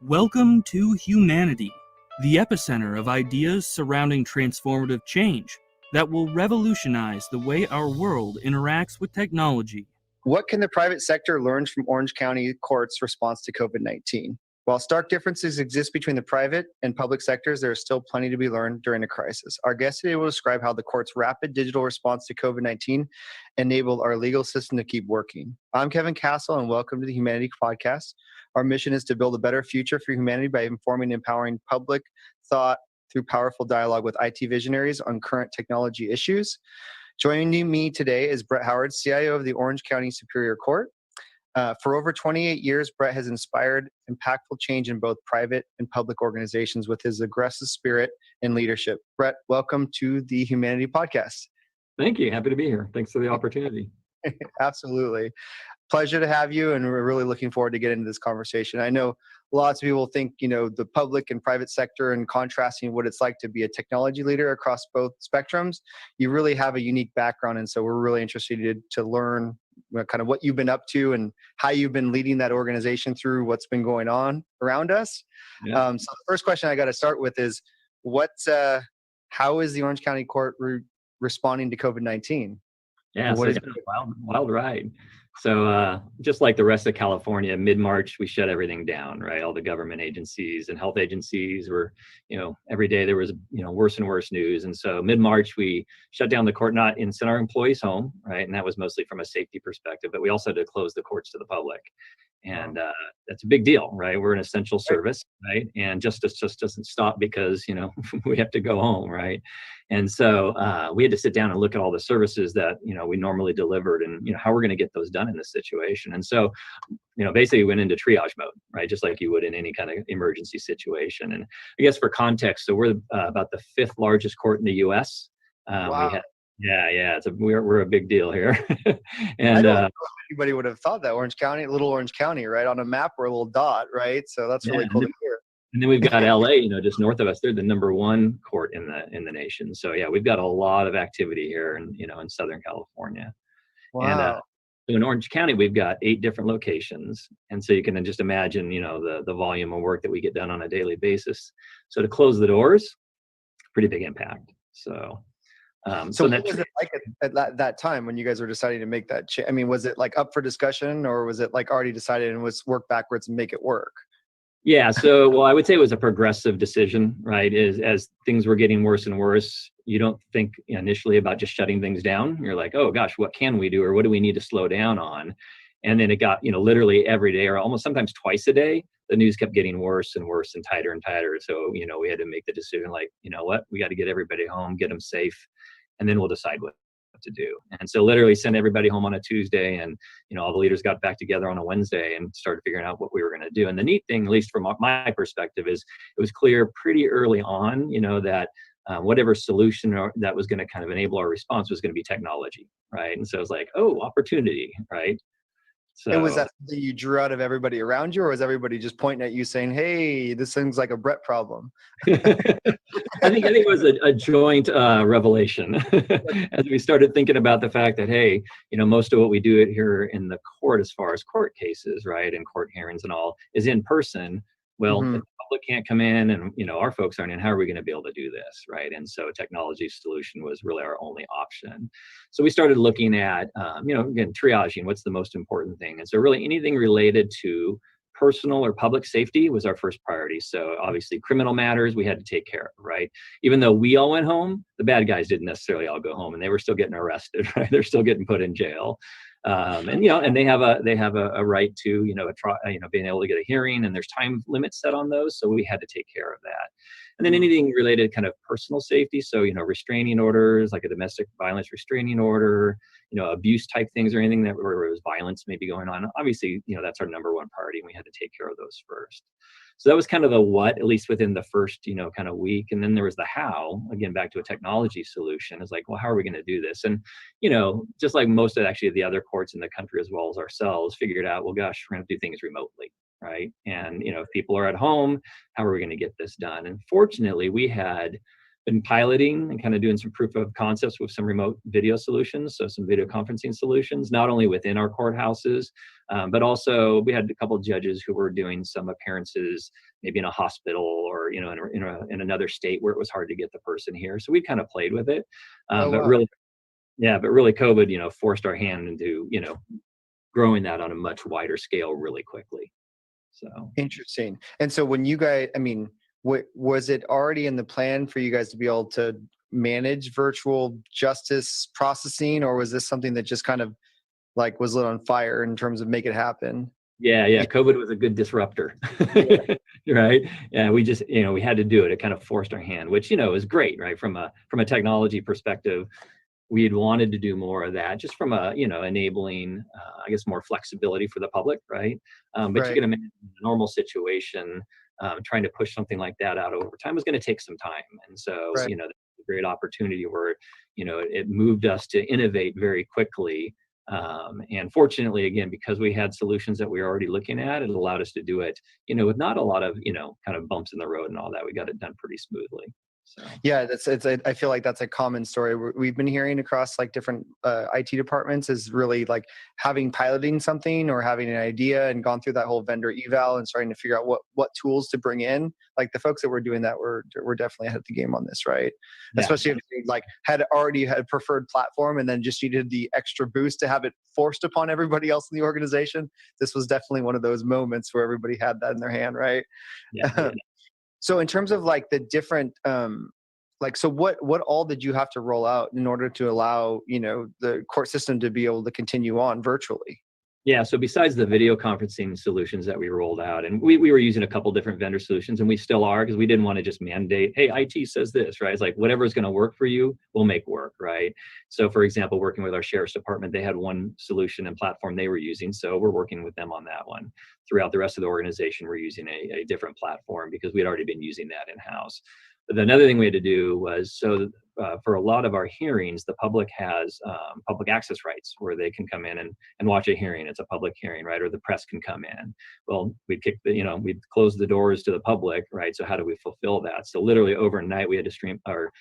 Welcome to Humanity, the epicenter of ideas surrounding transformative change that will revolutionize the way our world interacts with technology. What can the private sector learn from Orange County Court's response to COVID-19? While stark differences exist between the private and public sectors, there is still plenty to be learned during a crisis. Our guest today will describe how the court's rapid digital response to COVID-19 enabled our legal system to keep working. I'm Kevin Castle, and welcome to the Humanity Podcast. Our mission is to build a better future for humanity by informing and empowering public thought through powerful dialogue with IT visionaries on current technology issues. Joining me today is Brett Howard, CIO of the Orange County Superior Court. For over 28 years, Brett has inspired impactful change in both private and public organizations with his aggressive spirit and leadership. Brett, welcome to the Humanity Podcast. Thank you. Happy to be here. Thanks for the opportunity. Absolutely. Pleasure to have you, and we're really looking forward to get into this conversation. I know lots of people think, the public and private sector and contrasting what it's like to be a technology leader across both spectrums. You really have a unique background, and so we're really interested to learn kind of what you've been up to and how you've been leading that organization through what's been going on around us. Yeah. So the first question I got to start with is, how is the Orange County Court responding to COVID-19? Yeah, so it's been a wild ride. So just like the rest of California, mid-March, we shut everything down, right? All the government agencies and health agencies were, every day there was, worse and worse news. And so mid-March, we shut down the court, not sent our employees home, right? And that was mostly from a safety perspective, but we also had to close the courts to the public. And that's a big deal, right? We're an essential service, right? And justice just doesn't stop because, we have to go home, right? And so we had to sit down and look at all the services that, we normally delivered and, how we're going to get those done in this situation. And so, basically went into triage mode, right? Just like you would in any kind of emergency situation. And I guess for context, so we're about the 5th largest court in the U.S. Wow. We're a big deal here. And I don't know if anybody would have thought that little Orange County, right? On a map, we're a little dot, right? So that's really cool to hear. And then we've got LA, just north of us. They're the number 1 court in the nation. So yeah, we've got a lot of activity here in Southern California. Wow. And in Orange County, we've got 8 different locations. And so you can just imagine, the volume of work that we get done on a daily basis. So to close the doors, pretty big impact. So what was it like at that time when you guys were deciding to make that change? I mean, was it like up for discussion, or was it like already decided and was work backwards and make it work? Yeah. So, I would say it was a progressive decision, right? As things were getting worse and worse, you don't think initially about just shutting things down. You're like, oh gosh, what can we do? Or what do we need to slow down on? And then it got, literally every day or almost sometimes twice a day, the news kept getting worse and worse and tighter and tighter. So, we had to make the decision like, what, we got to get everybody home, get them safe, and then we'll decide what to do. And so literally send everybody home on a Tuesday, and all the leaders got back together on a Wednesday and started figuring out what we were going to do. And the neat thing, at least from my perspective, is it was clear pretty early on, that whatever solution that was going to kind of enable our response was going to be technology, right? And so it was like, oh, opportunity, right? So, and was that something you drew out of everybody around you, or was everybody just pointing at you saying, hey, this seems like a Brett problem? I think it was a joint revelation as we started thinking about the fact that, hey, most of what we do here in the court, as far as court cases, right, and court hearings and all, is in person. Well, if the public can't come in and, our folks aren't in, how are we going to be able to do this, right? And so a technology solution was really our only option. So we started looking at, again, triaging, what's the most important thing? And so really anything related to personal or public safety was our first priority. So obviously criminal matters we had to take care of, right? Even though we all went home, the bad guys didn't necessarily all go home, and they were still getting arrested, right? They're still getting put in jail. And they have a right to, being able to get a hearing, and there's time limits set on those. So we had to take care of that. And then anything related kind of personal safety. So, restraining orders, like a domestic violence restraining order, abuse type things, or anything where there was violence maybe going on. Obviously, that's our number 1 priority, and we had to take care of those first. So that was kind of the what, at least within the first, kind of week. And then there was the how, again, back to a technology solution. It's like, well, how are we going to do this? And, just like most of actually the other courts in the country, as well as ourselves, figured out, well, gosh, we're going to do things remotely, right? And, if people are at home, how are we going to get this done? And fortunately, we had been piloting and kind of doing some proof of concepts with some remote video solutions, so some video conferencing solutions, not only within our courthouses, but also we had a couple of judges who were doing some appearances, maybe in a hospital or in another state where it was hard to get the person here. So we kind of played with it, Oh, but wow. really, yeah, but really, COVID, forced our hand into growing that on a much wider scale really quickly. So Interesting. And so when you guys, I mean, was it already in the plan for you guys to be able to manage virtual justice processing, or was this something that just kind of like was lit on fire in terms of make it happen? yeah, COVID was a good disruptor, right? Yeah, we just we had to do it. It kind of forced our hand, which is great, right? From a technology perspective, we had wanted to do more of that, just from a enabling, I guess, more flexibility for the public, right? But you Right. can imagine in a normal situation, trying to push something like that out over time was going to take some time, and so Right. that's a great opportunity where it moved us to innovate very quickly. And fortunately, again, because we had solutions that we were already looking at, it allowed us to do it, with not a lot of, kind of bumps in the road and all that. We got it done pretty smoothly. So. Yeah, I feel like that's a common story we've been hearing across like different IT departments, is really like having piloting something or having an idea and gone through that whole vendor eval and starting to figure out what tools to bring in. Like the folks that were doing that were definitely ahead of the game on this, right? Yeah. Especially if they like had already had a preferred platform and then just needed the extra boost to have it forced upon everybody else in the organization. This was definitely one of those moments where everybody had that in their hand, right? Yeah. So in terms of like the different, so what all did you have to roll out in order to allow, the court system to be able to continue on virtually? Yeah, so besides the video conferencing solutions that we rolled out, and we were using a couple different vendor solutions, and we still are, because we didn't want to just mandate, hey, IT says this, right? It's like whatever is going to work for you, we'll make work, right? So for example, working with our sheriff's department, they had one solution and platform they were using, so we're working with them on that one. Throughout the rest of the organization, we're using a different platform because we'd already been using that in-house. But another thing we had to do was, for a lot of our hearings, the public has public access rights where they can come in and watch a hearing. It's a public hearing, right? Or the press can come in. Well, we'd we'd close the doors to the public, right? So how do we fulfill that? So literally overnight, we had to stream or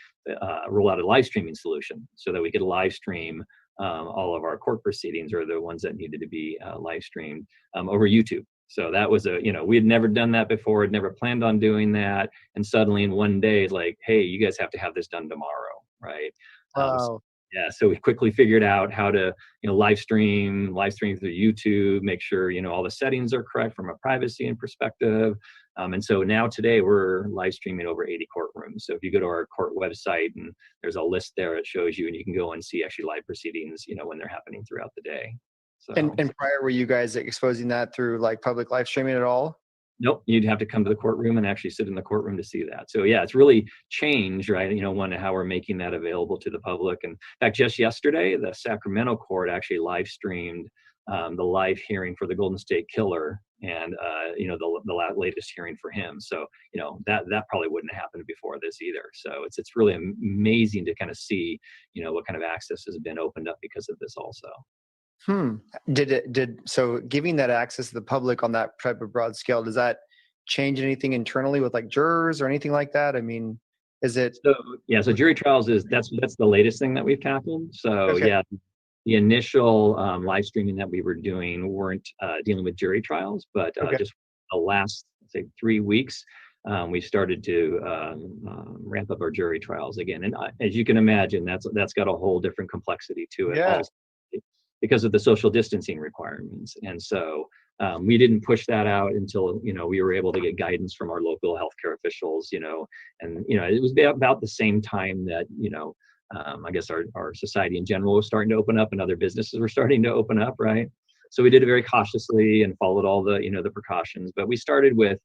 roll out a live streaming solution so that we could live stream all of our court proceedings, or the ones that needed to be live streamed over YouTube. So that was we had never done that before, had never planned on doing that. And suddenly in one day, like, hey, you guys have to have this done tomorrow, right? Wow. So we quickly figured out how to, live stream through YouTube, make sure, all the settings are correct from a privacy and perspective. And so now today we're live streaming over 80 courtrooms. So if you go to our court website, and there's a list there, it shows you, and you can go and see actually live proceedings, when they're happening throughout the day. So, And prior, were you guys exposing that through like public live streaming at all? nope, you'd have to come to the courtroom and actually sit in the courtroom to see that. So yeah, it's really changed, right? One, how we're making that available to the public. And in fact, just yesterday, the Sacramento court actually live streamed the live hearing for the Golden State Killer, and the latest hearing for him. So that probably wouldn't have happened before this either. So it's really amazing to kind of see what kind of access has been opened up because of this also. So giving that access to the public on that type of broad scale, does that change anything internally with like jurors or anything like that? I mean, is it? So jury trials that's the latest thing that we've tackled. So Okay. yeah, the initial live streaming that we were doing weren't dealing with jury trials, but Okay. just the last, say, 3 weeks, we started to ramp up our jury trials again. And as you can imagine, that's got a whole different complexity to it Yeah. also, because of the social distancing requirements. And so we didn't push that out until we were able to get guidance from our local healthcare officials, and it was about the same time that I guess our society in general was starting to open up, and other businesses were starting to open up, right? So we did it very cautiously and followed all the the precautions. But we started with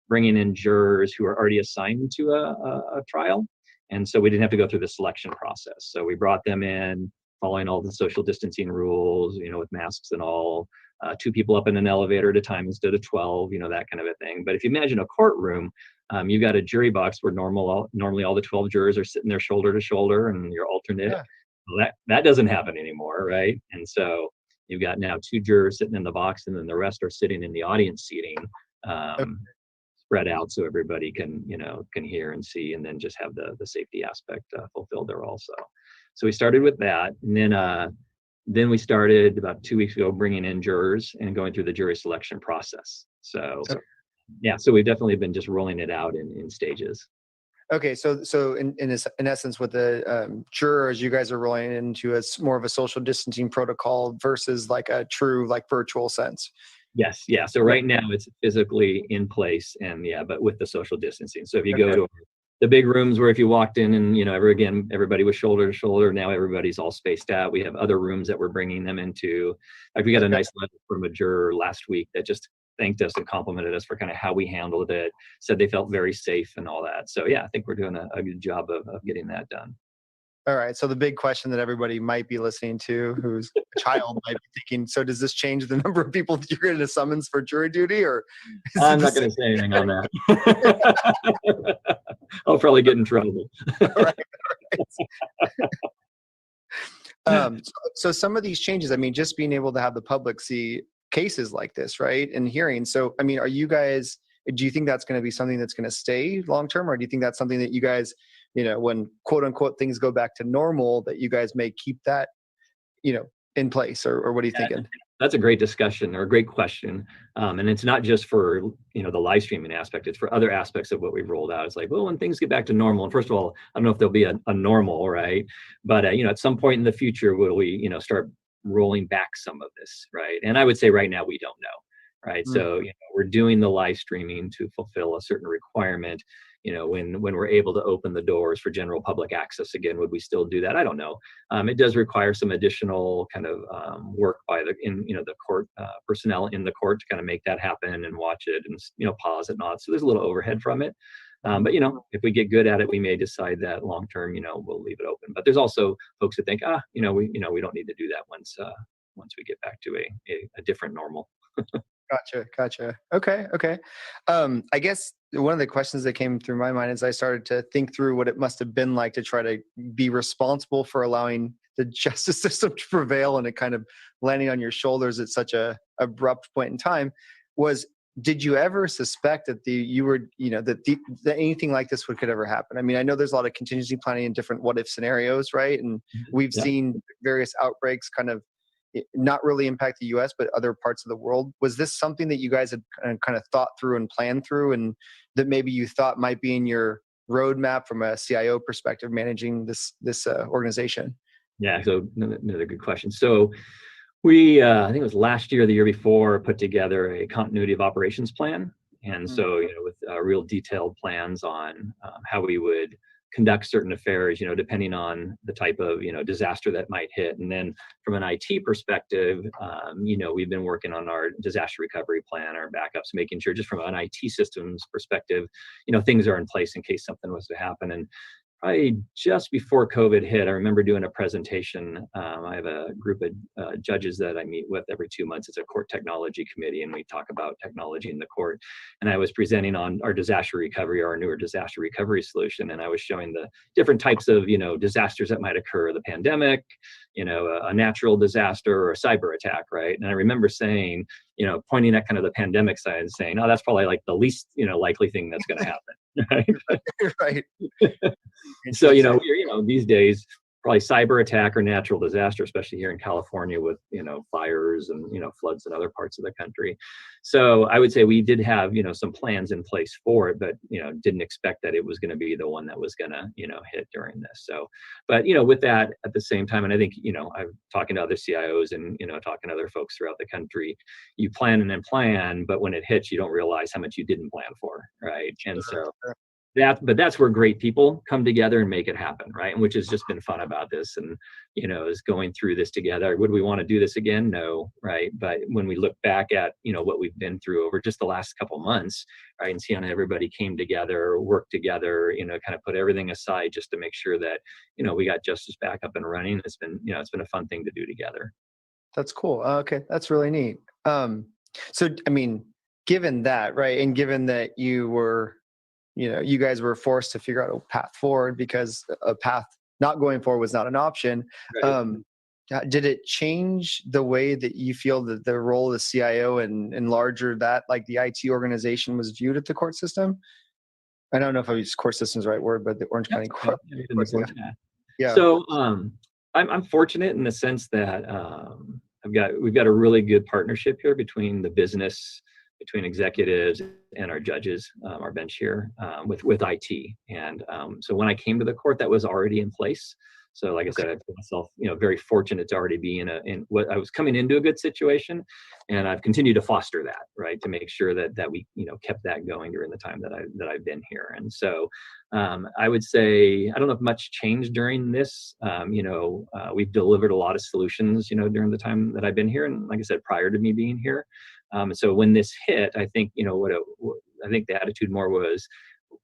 bringing in jurors who are already assigned to a trial, and so we didn't have to go through the selection process. So we brought them in, following all the social distancing rules, with masks and all, 2 people up in an elevator at a time instead of 12, that kind of a thing. But if you imagine a courtroom, you've got a jury box where normally all the 12 jurors are sitting there shoulder to shoulder, and you're alternate. Yeah. Well, that doesn't happen anymore, right? And so you've got now 2 jurors sitting in the box, and then the rest are sitting in the audience seating. spread out so everybody can, can hear and see, and then just have the safety aspect fulfilled there also. So we started with that, and then we started about 2 weeks ago bringing in jurors and going through the jury selection process. So yeah, so we've definitely been just rolling it out in stages. Okay, so in essence, with the jurors, you guys are rolling into more of a social distancing protocol versus like a true like virtual sense. Yes, yeah. So right now it's physically in place, and but with the social distancing. So if you go to the big rooms where if you walked in and everybody was shoulder to shoulder, now everybody's all spaced out. We have other rooms that we're bringing them into. Like we got a nice letter from a juror last week that just thanked us and complimented us for kind of how we handled it, said they felt very safe and all that. So yeah, I think we're doing a good job of getting that done. All right. So the big question that everybody might be listening to, who's a child, might be thinking, so does this change the number of people that you're going to summons for jury duty, or? I'm not going to say anything on that. I'll probably get in trouble. All right. So some of these changes, I mean, just being able to have the public see cases like this, right, and hearings. So, I mean, do you think that's going to be something that's going to stay long term, or do you think that's something that you guys, when quote unquote things go back to normal, that you guys may keep that, in place, or what are you thinking? That's a great discussion, or a great question. And it's not just for, the live streaming aspect, it's for other aspects of what we've rolled out. It's like, well, when things get back to normal, and first of all, I don't know if there'll be a normal, right? But, at some point in the future, will we, start rolling back some of this, right? And I would say right now, we don't know, right? So, we're doing the live streaming to fulfill a certain requirement. When we're able to open the doors for general public access again, would we still do that? I don't know. It does require some additional kind of work by the court personnel in the court to kind of make that happen and watch it and pause it and all. So there's a little overhead from it. But if we get good at it, we may decide that long term, we'll leave it open. But there's also folks that think, we don't need to do that once we get back to a different normal. Gotcha. Okay. I guess one of the questions that came through my mind as I started to think through what it must have been like to try to be responsible for allowing the justice system to prevail and it kind of landing on your shoulders at such a abrupt point in time was, did you ever suspect that that anything like this could ever happen? I mean, I know there's a lot of contingency planning and different what if scenarios, right? And we've seen various outbreaks kind of not really impact the US, but other parts of the world. Was this something that you guys had kind of thought through and planned through, and that maybe you thought might be in your roadmap from a CIO perspective, managing this organization? Yeah, so another good question. So we, I think it was last year or the year before, put together a continuity of operations plan. And so, with real detailed plans on how we would conduct certain affairs, depending on the type of, disaster that might hit. And then from an IT perspective, we've been working on our disaster recovery plan, our backups, making sure just from an IT systems perspective, things are in place in case something was to happen. And probably just before COVID hit, I remember doing a presentation. I have a group of judges that I meet with every 2 months. It's a court technology committee, and we talk about technology in the court. And I was presenting on our disaster recovery, our newer disaster recovery solution. And I was showing the different types of, disasters that might occur, the pandemic, a natural disaster or a cyber attack, right? And I remember saying, pointing at kind of the pandemic side and saying, oh, that's probably like the least, likely thing that's going to happen. Right. So, these days, probably cyber attack or natural disaster, especially here in California with, fires and, floods in other parts of the country. So I would say we did have, some plans in place for it, but, didn't expect that it was going to be the one that was going to, hit during this. So, but, with that at the same time, and I think, I'm talking to other CIOs and, talking to other folks throughout the country, you plan and then plan, but when it hits, you don't realize how much you didn't plan for, right? And so but that's where great people come together and make it happen, right? And which has just been fun about this, and is going through this together. Would we want to do this again? No, right? But when we look back at what we've been through over just the last couple months, right, and see how everybody came together, worked together, kind of put everything aside just to make sure that we got justice back up and running. It's been a fun thing to do together. That's cool. Okay, that's really neat. So I mean, given that, right, and given that you guys were forced to figure out a path forward because a path not going forward was not an option. Right. Did it change the way that you feel that the role of the CIO and larger that like the IT organization was viewed at the court system? I don't know if I use court system is the right word, but the Orange County Okay. court. Yeah, in the court, yeah. Yeah. So I'm fortunate in the sense that we've got a really good partnership here between the business, between executives and our judges, our bench here, with IT. And so when I came to the court, that was already in place. So like I said, I feel myself, very fortunate to already be in what I was coming into a good situation, and I've continued to foster that, right, to make sure that we, kept that going during the time that I've been here. And so I would say I don't know if much changed during this. We've delivered a lot of solutions, during the time that I've been here, and like I said, prior to me being here. So when this hit, I think I think the attitude more was,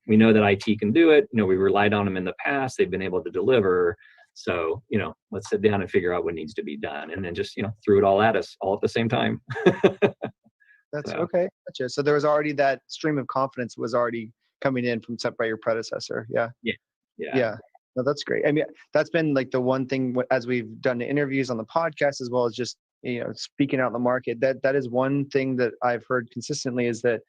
we know that IT can do it. We relied on them in the past. They've been able to deliver. So, let's sit down and figure out what needs to be done, and then just, threw it all at us all at the same time. That's So, okay. Gotcha. So there was already that stream of confidence was already coming in from by your predecessor. Yeah. yeah. Yeah. No, that's great. I mean, that's been like the one thing as we've done the interviews on the podcast, as well as just, speaking out in the market, that is one thing that I've heard consistently is that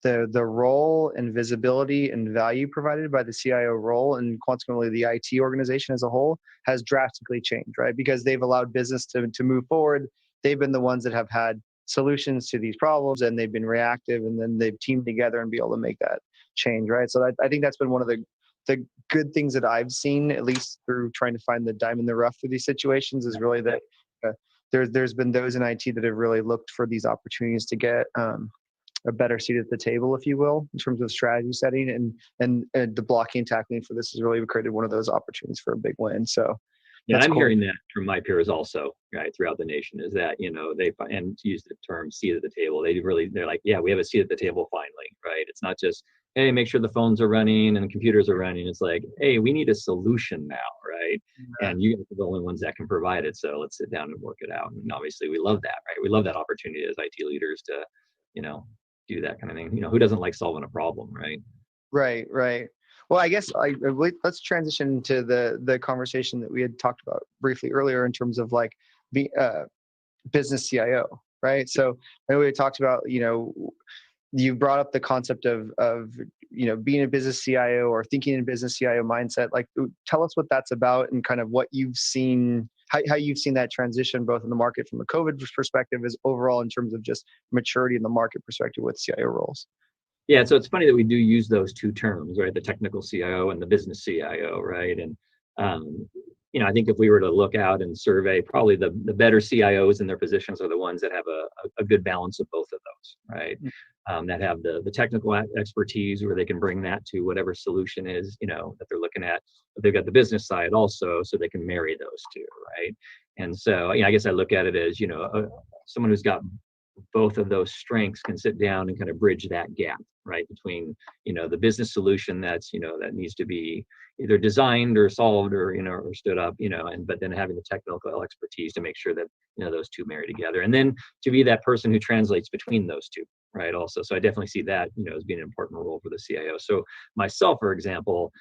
the role and visibility and value provided by the CIO role and consequently the IT organization as a whole has drastically changed, right? Because they've allowed business to move forward. They've been the ones that have had solutions to these problems, and they've been reactive, and then they've teamed together and be able to make that change, right? So I think that's been one of the good things that I've seen, at least through trying to find the diamond in the rough through these situations, is really that there's been those in IT that have really looked for these opportunities to get a better seat at the table, if you will, in terms of strategy setting, and the blocking and tackling for this has really created one of those opportunities for a big win. So yeah, I'm cool. hearing that from my peers also, right, throughout the nation, is that, and to use the term seat at the table, they're like, yeah, we have a seat at the table finally, right? It's not just, hey, make sure the phones are running and the computers are running. It's like, hey, we need a solution now, right? Yeah. And you guys are the only ones that can provide it. So let's sit down and work it out. And obviously we love that, right? We love that opportunity as IT leaders to, do that kind of thing. Who doesn't like solving a problem, right? Right. Well, I guess let's transition to the conversation that we had talked about briefly earlier in terms of like the business CIO, right? So I know we had talked about, you brought up the concept of being a business CIO or thinking in business CIO mindset. Like, tell us what that's about and kind of what you've seen, how you've seen that transition both in the market from a COVID perspective as overall in terms of just maturity in the market perspective with CIO roles. Yeah, so it's funny that we do use those two terms, right? The technical CIO and the business CIO, right? And I think if we were to look out and survey, probably the better CIOs in their positions are the ones that have a good balance of both of those, right? That have the technical expertise where they can bring that to whatever solution is, that they're looking at. But they've got the business side also, so they can marry those two, right? And so, I guess I look at it as, someone who's got both of those strengths can sit down and kind of bridge that gap, right, between the business solution that's that needs to be either designed or solved or or stood up, but then having the technical expertise to make sure that those two marry together, and then to be that person who translates between those two, right, also. So I definitely see that as being an important role for the CIO. So myself, for example,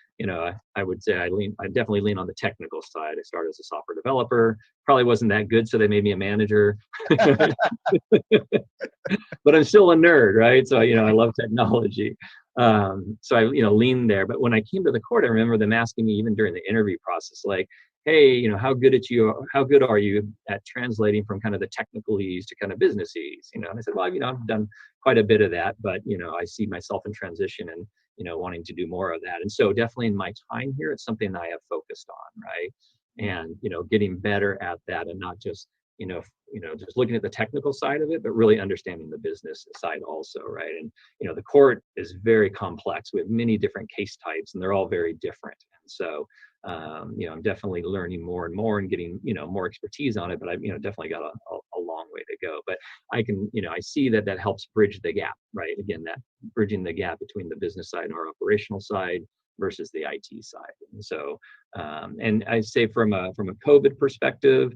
I would say I definitely lean on the technical side. I started as a software developer, probably wasn't that good, so they made me a manager. But I'm still a nerd, right? So I love technology. So I leaned there. But when I came to the court, I remember them asking me even during the interview process, like, hey, how good are you at translating from kind of the technicalese to kind of businessese? And I said, well, I've done quite a bit of that, but I see myself in transition and wanting to do more of that. And so definitely in my time here, it's something that I have focused on, right? And getting better at that, and not just just looking at the technical side of it, but really understanding the business side also, right? And the court is very complex. We have many different case types, and they're all very different. And so I'm definitely learning more and more and getting more expertise on it. But I've definitely got a long way to go. But I can I see that helps bridge the gap, right? Again, that bridging the gap between the business side and our operational side versus the IT side. And so and I say from a COVID perspective,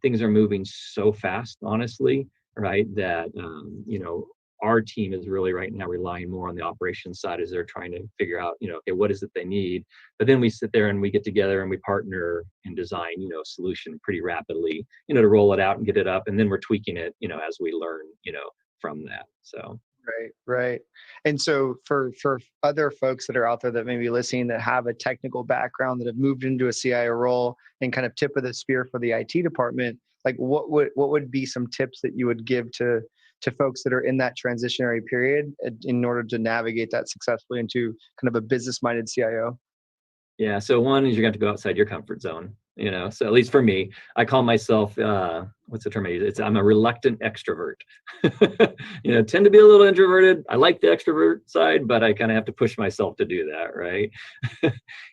things are moving so fast, honestly, right? That our team is really right now relying more on the operations side as they're trying to figure out, okay, what is it they need? But then we sit there and we get together and we partner and design, a solution pretty rapidly, to roll it out and get it up. And then we're tweaking it, as we learn, from that. So. Right, right. And so for other folks that are out there that may be listening that have a technical background that have moved into a CIO role and kind of tip of the spear for the IT department, like what would be some tips that you would give to folks that are in that transitionary period in order to navigate that successfully into kind of a business-minded CIO? Yeah. So one is you got to go outside your comfort zone, so at least for me, I call myself, what's the term I use? I'm a reluctant extrovert, tend to be a little introverted. I like the extrovert side, but I kind of have to push myself to do that. Right.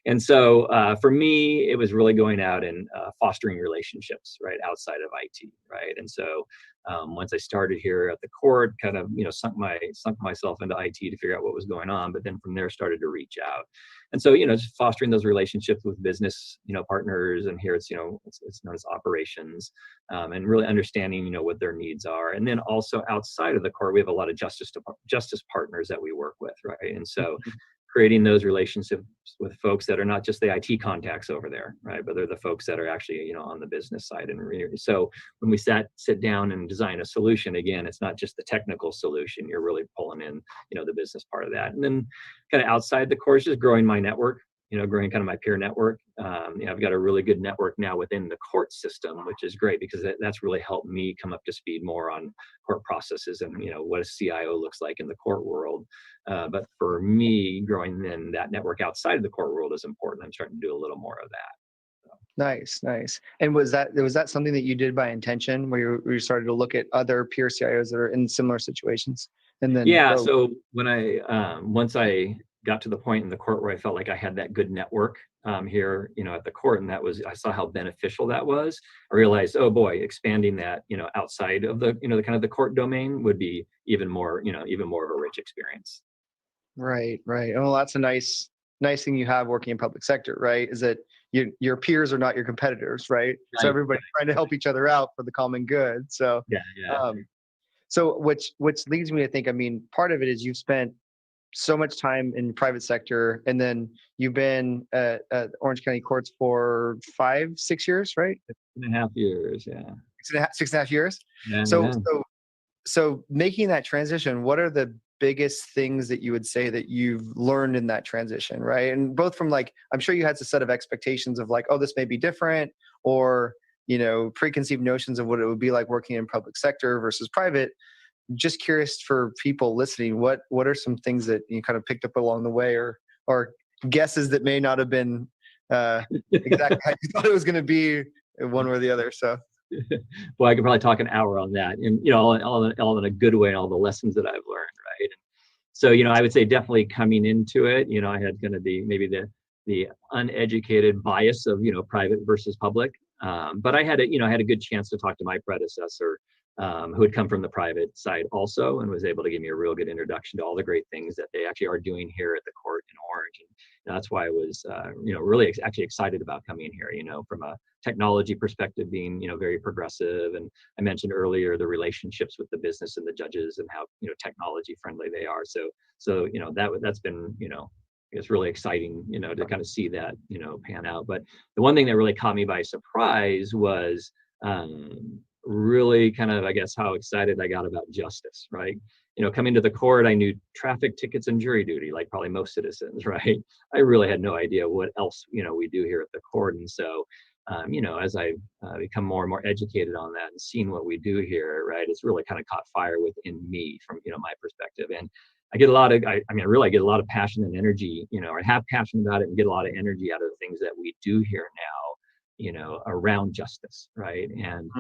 And so for me, it was really going out and fostering relationships, right, outside of IT. Right. And so once I started here at the court, kind of, sunk myself into IT to figure out what was going on, but then from there started to reach out. And so, just fostering those relationships with business, partners, and here it's known as operations, and really understanding, what their needs are. And then also outside of the court, we have a lot of justice partners that we work with, right? And so creating those relationships with folks that are not just the IT contacts over there, right? But they're the folks that are actually, on the business side. And so when we sit down and design a solution, again, it's not just the technical solution. You're really pulling in, the business part of that. And then kind of outside the course, just growing my network, growing kind of my peer network. I've got a really good network now within the court system, which is great because that's really helped me come up to speed more on court processes and, what a CIO looks like in the court world. But for me, growing then that network outside of the court world is important. I'm starting to do a little more of that. So. Nice. And was that something that you did by intention where you started to look at other peer CIOs that are in similar situations? And then so when once I got to the point in the court where I felt like I had that good network here, at the court, and I saw how beneficial that was. I realized, oh boy, expanding that, outside of the, the kind of the court domain would be even more of a rich experience. Right. Well, that's a nice thing you have working in public sector, right? Is that your peers are not your competitors, right? So everybody's trying to help each other out for the common good. So yeah. So which leads me to think, part of it is you've spent so much time in private sector, and then you've been at Orange County Courts for 5-6 years, right? 6.5 years, yeah. 6.5 years. Yeah, so making that transition, what are the biggest things that you would say that you've learned in that transition, right? And both from I'm sure you had a set of expectations of oh, this may be different, or preconceived notions of what it would be like working in public sector versus private. Just curious for people listening, what are some things that you kind of picked up along the way, or guesses that may not have been exactly how you thought it was going to be one way or the other? So, well, I could probably talk an hour on that, and all in a good way, and all the lessons that I've learned, right? So, I would say definitely coming into it, I had going to be maybe the uneducated bias of private versus public, but I had a good chance to talk to my predecessor, who had come from the private side also, and was able to give me a real good introduction to all the great things that they actually are doing here at the court in Orange. And that's why I was, really actually excited about coming here, from a technology perspective, being, very progressive. And I mentioned earlier the relationships with the business and the judges and how, technology friendly they are. So, that's been, it's really exciting, to kind of see that, pan out. But the one thing that really caught me by surprise was, really kind of, I guess, how excited I got about justice, right? Coming to the court, I knew traffic tickets and jury duty, like probably most citizens, right? I really had no idea what else, we do here at the court. And so, as I've become more and more educated on that and seen what we do here, right, it's really kind of caught fire within me from, my perspective. And I get a lot of, I get a lot of passion and energy, I have passion about it and get a lot of energy out of the things that we do here now, around justice, right? And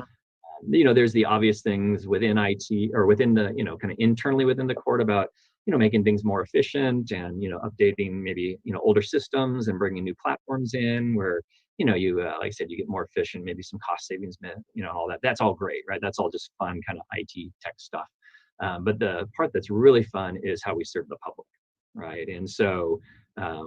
there's the obvious things within IT or within the, kind of internally within the court about, making things more efficient and, updating maybe, older systems and bringing new platforms in where, you, like I said, you get more efficient, maybe some cost savings, all that. That's all great, right? That's all just fun kind of IT tech stuff. But the part that's really fun is how we serve the public, right? And so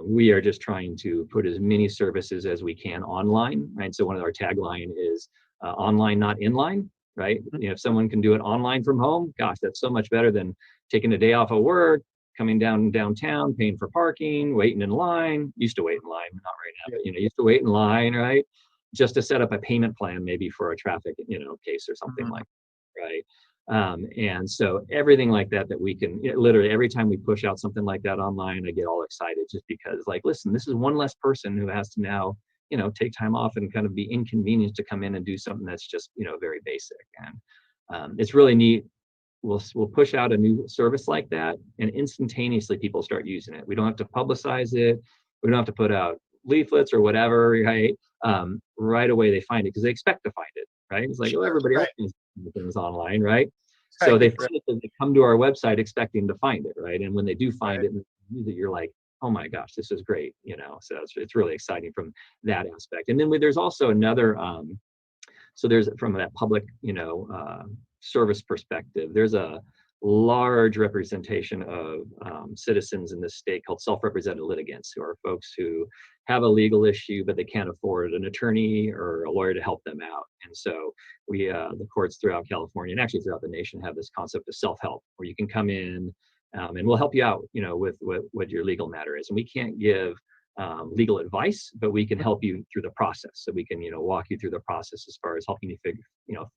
we are just trying to put as many services as we can online, right? So one of our tagline is online, not inline, right? If someone can do it online from home, gosh, that's so much better than taking a day off of work, coming downtown, paying for parking, waiting in line. Used to wait in line, not right now, but used to wait in line, right? Just to set up a payment plan, maybe for a traffic, case or something like that, right? And so everything like that we can, literally every time we push out something like that online, I get all excited just because, like, listen, this is one less person who has to now, take time off and kind of be inconvenienced to come in and do something that's just, very basic. And it's really neat. We'll push out a new service like that, and instantaneously people start using it. We don't have to publicize it. We don't have to put out leaflets or whatever, right? Right away they find it because they expect to find it, right? It's like, oh, everybody else finds things online, right? So they find it, they come to our website expecting to find it, right? And when they do find it and use it, you're like, oh my gosh, this is great, So it's really exciting from that aspect. And then there's also another, so there's, from that public, service perspective, there's a large representation of citizens in this state called self-represented litigants, who are folks who have a legal issue, but they can't afford an attorney or a lawyer to help them out. And so we, the courts throughout California and actually throughout the nation, have this concept of self-help, where you can come in and we'll help you out, with what your legal matter is. And we can't give legal advice, but we can help you through the process. So we can, walk you through the process as far as helping you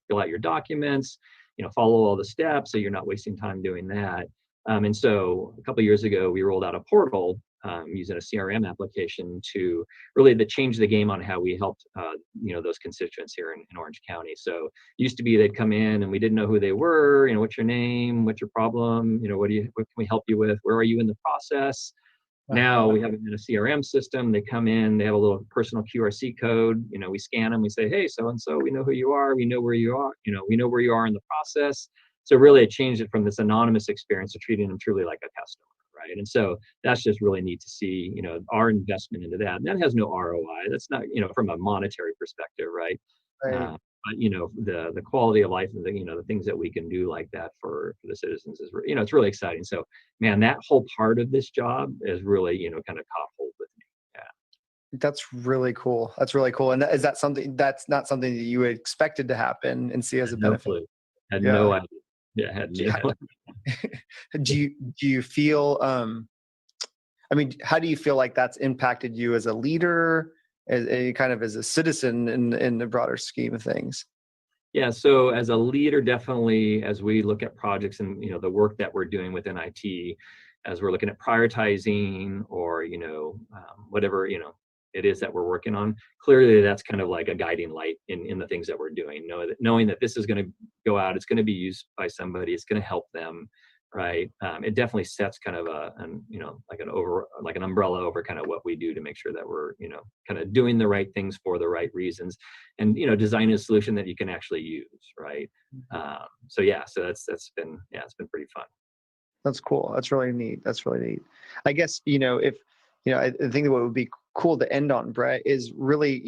fill out your documents, follow all the steps, so you're not wasting time doing that. And so a couple of years ago, we rolled out a portal using a CRM application to really change the game on how we helped, those constituents here in Orange County. So it used to be they'd come in and we didn't know who they were. What's your name? What's your problem? What can we help you with? Where are you in the process? Now we have them in a CRM system. They come in, they have a little personal QRC code. We scan them. We say, hey, so-and-so, we know who you are. We know where you are. We know where you are in the process. So really it changed it from this anonymous experience to treating them truly like a customer, right? And so that's just really neat to see, our investment into that. And that has no ROI. That's not, from a monetary perspective, right? Right. But the quality of life and the things that we can do like that for the citizens is, it's really exciting. So man, that whole part of this job is really, kind of caught hold with me. Yeah. That's really cool. That's really cool. And is that something that's not something that you expected to happen and see as a No benefit? clue. Had no idea. Yeah, had Do you, no do you feel how do you feel like that's impacted you as a leader, as a kind of as a citizen in the broader scheme of things? Yeah, so as a leader, definitely, as we look at projects and the work that we're doing within IT, as we're looking at prioritizing or whatever it is that we're working on, clearly that's kind of like a guiding light in the things that we're doing. Knowing that this is going to go out, it's going to be used by somebody, it's going to help them, right? It definitely sets kind of like an umbrella over kind of what we do to make sure that we're kind of doing the right things for the right reasons, and designing a solution that you can actually use, right? So that's been it's been pretty fun. That's cool. That's really neat. That's really neat. I guess, if, I think that what would be cool to end on, Brett, is really,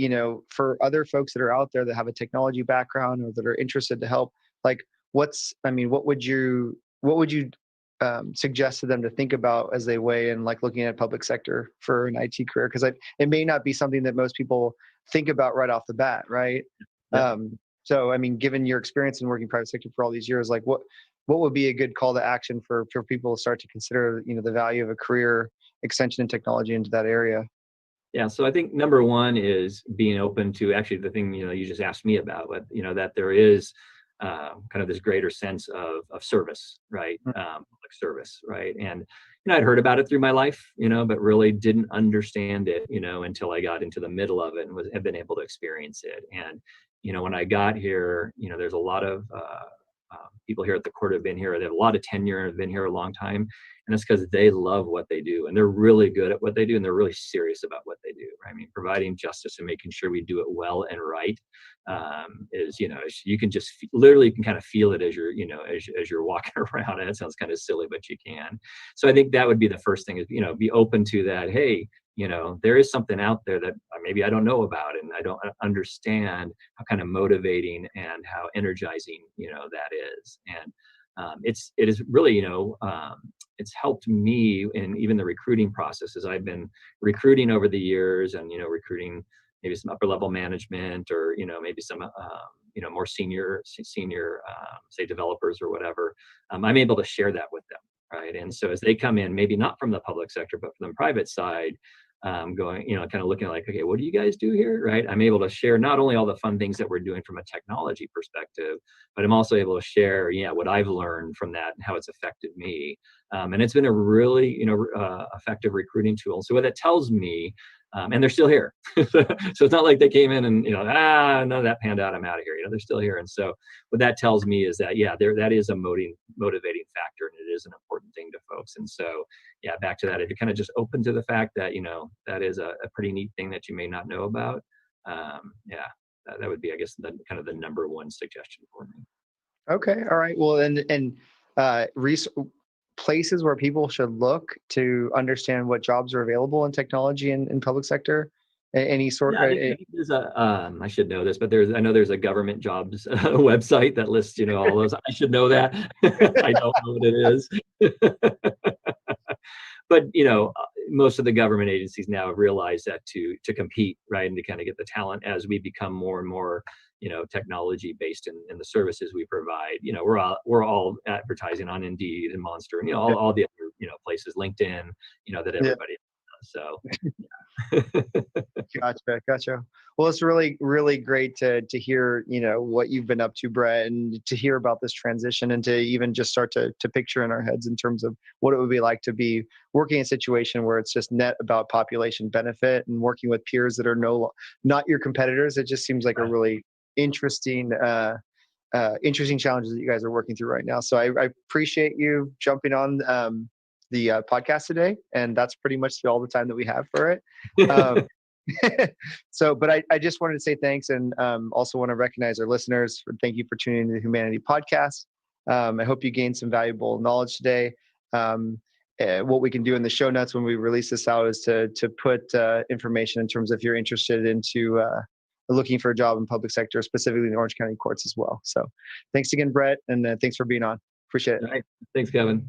for other folks that are out there that have a technology background or that are interested to help, like what would you suggest to them to think about as they weigh in, like looking at public sector for an IT career? Because it may not be something that most people think about right off the bat, right? Yeah. So, given your experience in working private sector for all these years, like what would be a good call to action for people to start to consider, the value of a career extension in technology into that area? Yeah, so I think number one is being open to actually the thing, you just asked me about, but, that there is kind of this greater sense of service, right? Public service, right? And, I'd heard about it through my life, but really didn't understand it, until I got into the middle of it and have been able to experience it. And, when I got here, there's a lot of people here at the court have been here. They have a lot of tenure, have been here a long time. And it's because they love what they do and they're really good at what they do. And they're really serious about what they do. Right? Providing justice and making sure we do it well and right is, you can just literally you can kind of feel it as you're, as you're walking around. And it sounds kind of silly, but you can. So I think that would be the first thing is, be open to that. Hey, there is something out there that maybe I don't know about and I don't understand how kind of motivating and how energizing, that is. And it is really, it's helped me in even the recruiting process as I've been recruiting over the years and, recruiting maybe some upper level management or, maybe some, more senior, say developers or whatever. I'm able to share that with them. right? And so as they come in, maybe not from the public sector, but from the private side, going, kind of looking like, okay, what do you guys do here, right? I'm able to share not only all the fun things that we're doing from a technology perspective, but I'm also able to share, what I've learned from that and how it's affected me. And it's been a really, effective recruiting tool. So what that tells me, and they're still here. So it's not like they came in and, none of that panned out, I'm out of here. They're still here. And so what that tells me is that, that is a motivating factor, and it is an important thing to folks. And so, back to that, if you're kind of just open to the fact that, that is a pretty neat thing that you may not know about, that would be, I guess, the kind of the number one suggestion for me. Okay. All right. Well, and places where people should look to understand what jobs are available in technology and in public sector, any sort of. I think there's I should know this, but I know there's a government jobs website that lists, all those. I should know that. I don't know what it is. But, most of the government agencies now have realized that to compete, right, and to kind of get the talent as we become more and more, technology based in the services we provide. We're all advertising on Indeed and Monster and all the other places, LinkedIn, that everybody does. So. Gotcha. Well, it's really, really great to hear, what you've been up to, Brett, and to hear about this transition, and to even just start to picture in our heads in terms of what it would be like to be working in a situation where it's just net about population benefit and working with peers that are not your competitors. It just seems like a really interesting challenges that you guys are working through right now. So I appreciate you jumping on the podcast today, and that's pretty much all the time that we have for it. But I just wanted to say thanks, and also want to recognize our listeners. Thank you for tuning into the Humanity Podcast. I hope you gained some valuable knowledge today. What we can do in the show notes when we release this out is to put information in terms of if you're interested into looking for a job in public sector, specifically in the Orange County courts as well. So thanks again, Brett, and thanks for being on. Appreciate it. All right. Thanks, Kevin.